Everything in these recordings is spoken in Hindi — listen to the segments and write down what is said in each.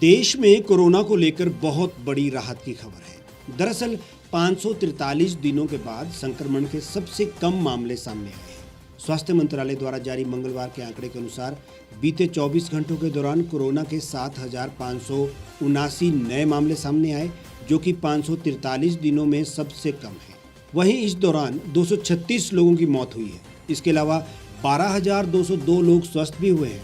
देश में कोरोना को लेकर बहुत बड़ी राहत की खबर है। दरअसल 543 दिनों के बाद संक्रमण के सबसे कम मामले सामने आए हैं। स्वास्थ्य मंत्रालय द्वारा जारी मंगलवार के आंकड़े के अनुसार बीते 24 घंटों के दौरान कोरोना के 7,579 नए मामले सामने आए, जो कि 543 दिनों में सबसे कम है। वहीं इस दौरान 236 लोगों की मौत हुई है। इसके अलावा 12,202 लोग स्वस्थ भी हुए हैं।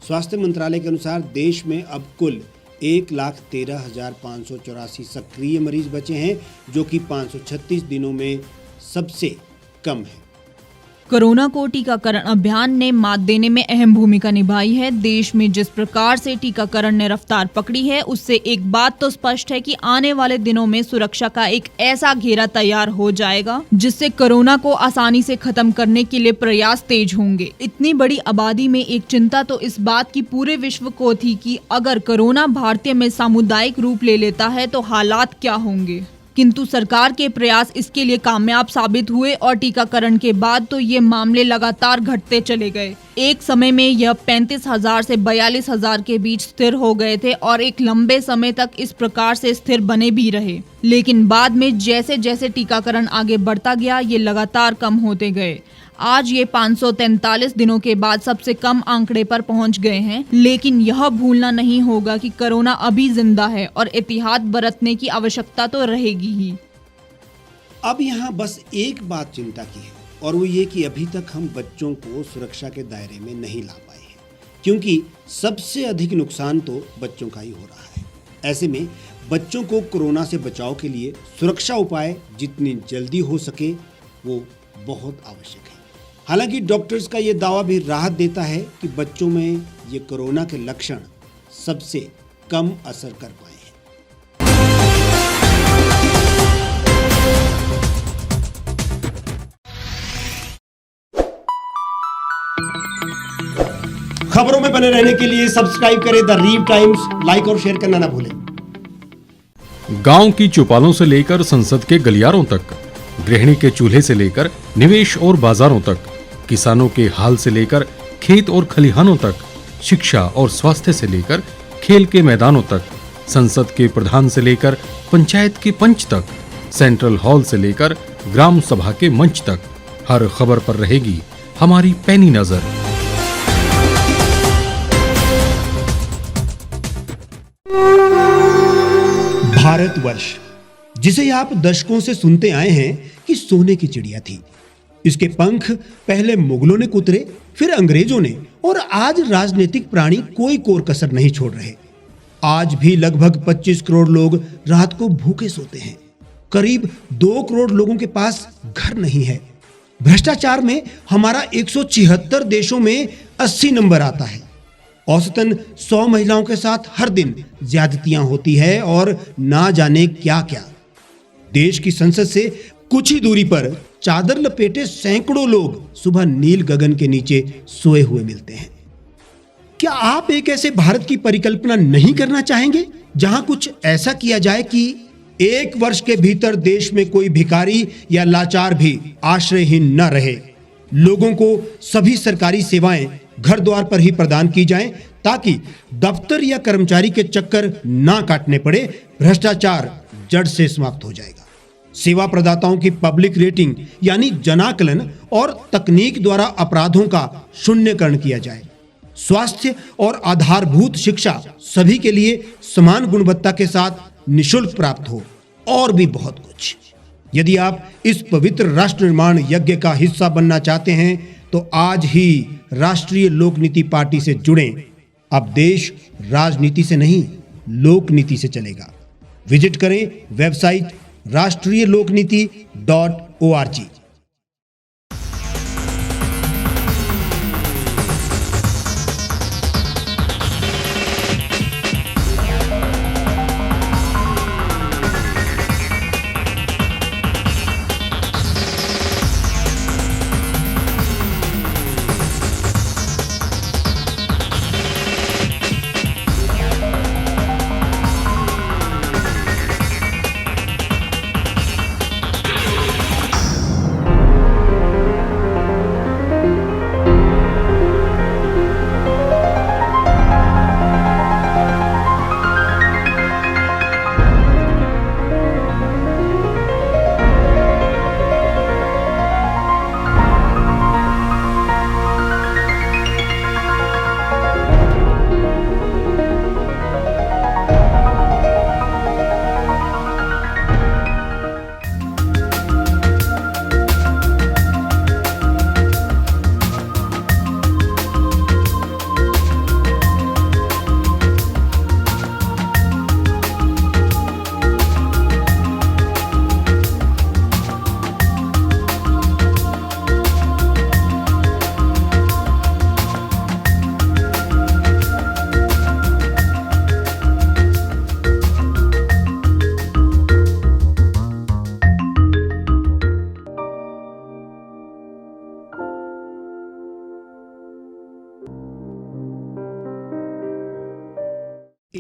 स्वास्थ्य मंत्रालय के अनुसार देश में अब कुल 1,13,584 सक्रिय मरीज बचे हैं, जो कि 536 दिनों में सबसे कम है। कोरोना को टीकाकरण अभियान ने मात देने में अहम भूमिका निभाई है। देश में जिस प्रकार से टीकाकरण ने रफ्तार पकड़ी है, उससे एक बात तो स्पष्ट है कि आने वाले दिनों में सुरक्षा का एक ऐसा घेरा तैयार हो जाएगा जिससे कोरोना को आसानी से खत्म करने के लिए प्रयास तेज होंगे। इतनी बड़ी आबादी में एक चिंता तो इस बात की पूरे विश्व को थी कि अगर कोरोना भारतीय में सामुदायिक रूप ले लेता है तो हालात क्या होंगे। किंतु सरकार के प्रयास इसके लिए कामयाब साबित हुए और टीकाकरण के बाद तो ये मामले लगातार घटते चले गए। एक समय में यह 35,000 से 42,000 के बीच स्थिर हो गए थे और एक लंबे समय तक इस प्रकार से स्थिर बने भी रहे। लेकिन बाद में जैसे जैसे टीकाकरण आगे बढ़ता गया, ये लगातार कम होते गए। आज ये 543 दिनों के बाद सबसे कम आंकड़े पर पहुंच गए हैं। लेकिन यह भूलना नहीं होगा कि कोरोना अभी जिंदा है और एहतियात बरतने की आवश्यकता तो रहेगी ही। अब यहाँ बस एक बात चिंता की है, और वो ये कि अभी तक हम बच्चों को सुरक्षा के दायरे में नहीं ला पाए हैं, क्योंकि सबसे अधिक नुकसान तो बच्चों का ही हो रहा है। ऐसे में बच्चों को कोरोना से बचाव के लिए सुरक्षा उपाय जितनी जल्दी हो सके वो बहुत आवश्यक है। हालांकि डॉक्टर्स का ये दावा भी राहत देता है कि बच्चों में ये कोरोना के लक्षण सबसे कम असर कर पाए हैं। खबरों में बने रहने के लिए सब्सक्राइब करें द रीव टाइम्स, लाइक और शेयर करना ना भूलें। गांव की चौपालों से लेकर संसद के गलियारों तक, गृहिणी के चूल्हे से लेकर निवेश और बाजारों तक, किसानों के हाल से लेकर खेत और खलिहानों तक, शिक्षा और स्वास्थ्य से लेकर खेल के मैदानों तक, संसद के प्रधान से लेकर पंचायत के पंच तक, सेंट्रल हॉल से लेकर ग्राम सभा के मंच तक, हर खबर पर रहेगी हमारी पैनी नजर। भारतवर्ष, जिसे आप दशकों से सुनते आए हैं कि सोने की चिड़िया थी। इसके पंख पहले मुगलों ने कुतरे, फिर अंग्रेजों ने, और आज राजनीतिक प्राणी कोई कोर कसर नहीं छोड़ रहे। आज भी लगभग 25 करोड़ लोग रात को भूखे सोते हैं। करीब 2 करोड़ लोगों के पास घर नहीं है। भ्रष्टाचार में हमारा 176 देशों में 80 नंबर आता है। औसतन 100 महिलाओं के साथ हर दिन ज्यादतियां होती है और ना जाने क्या क्या। देश की संसद से कुछ ही दूरी पर चादर लपेटे सैकड़ों लोग सुबह नील गगन के नीचे सोए हुए मिलते हैं। क्या आप एक ऐसे भारत की परिकल्पना नहीं करना चाहेंगे जहां कुछ ऐसा किया जाए कि 1 वर्ष के भीतर देश में कोई भिखारी या लाचार भी आश्रयहीन न रहे? लोगों को सभी सरकारी सेवाएं घर द्वार पर ही प्रदान की जाएं, ताकि दफ्तर या कर्मचारी के चक्कर ना काटने पड़े। भ्रष्टाचार जड़ से समाप्त हो जाएगा। सेवा प्रदाताओं की पब्लिक रेटिंग यानी जनाकलन और तकनीक द्वारा अपराधों का शून्यकरण किया जाए। स्वास्थ्य और आधारभूत शिक्षा सभी के लिए समान गुणवत्ता के साथ निःशुल्क प्राप्त हो, और भी बहुत कुछ। यदि आप इस पवित्र राष्ट्र निर्माण यज्ञ का हिस्सा बनना चाहते हैं तो आज ही राष्ट्रीय लोक नीति पार्टी से जुड़ें। अब देश राजनीति से नहीं, लोक नीति से चलेगा। विजिट करें वेबसाइट राष्ट्रीयलोकनीति.org।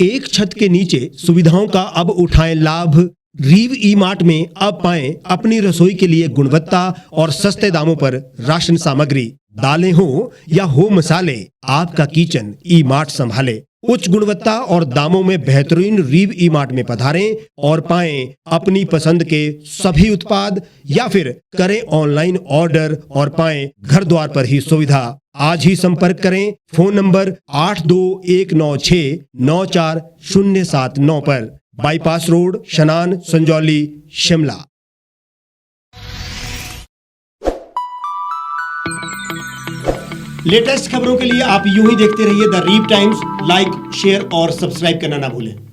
एक छत के नीचे सुविधाओं का अब उठाएं लाभ। रीव ई मार्ट में अब पाएं अपनी रसोई के लिए गुणवत्ता और सस्ते दामों पर राशन सामग्री। दालें हो या हो मसाले, आपका किचन ई मार्ट संभाले। उच्च गुणवत्ता और दामों में बेहतरीन रीव ई मार्ट में पधारें और पाएं अपनी पसंद के सभी उत्पाद, या फिर करें ऑनलाइन ऑर्डर और पाएं घर द्वार पर ही सुविधा। आज ही संपर्क करें फोन नंबर 8219694079 पर, बाईपास रोड, शनान, संजौली, शिमला। लेटेस्ट खबरों के लिए आप यूं ही देखते रहिए द रीव टाइम्स। लाइक, शेयर और सब्सक्राइब करना ना भूलें।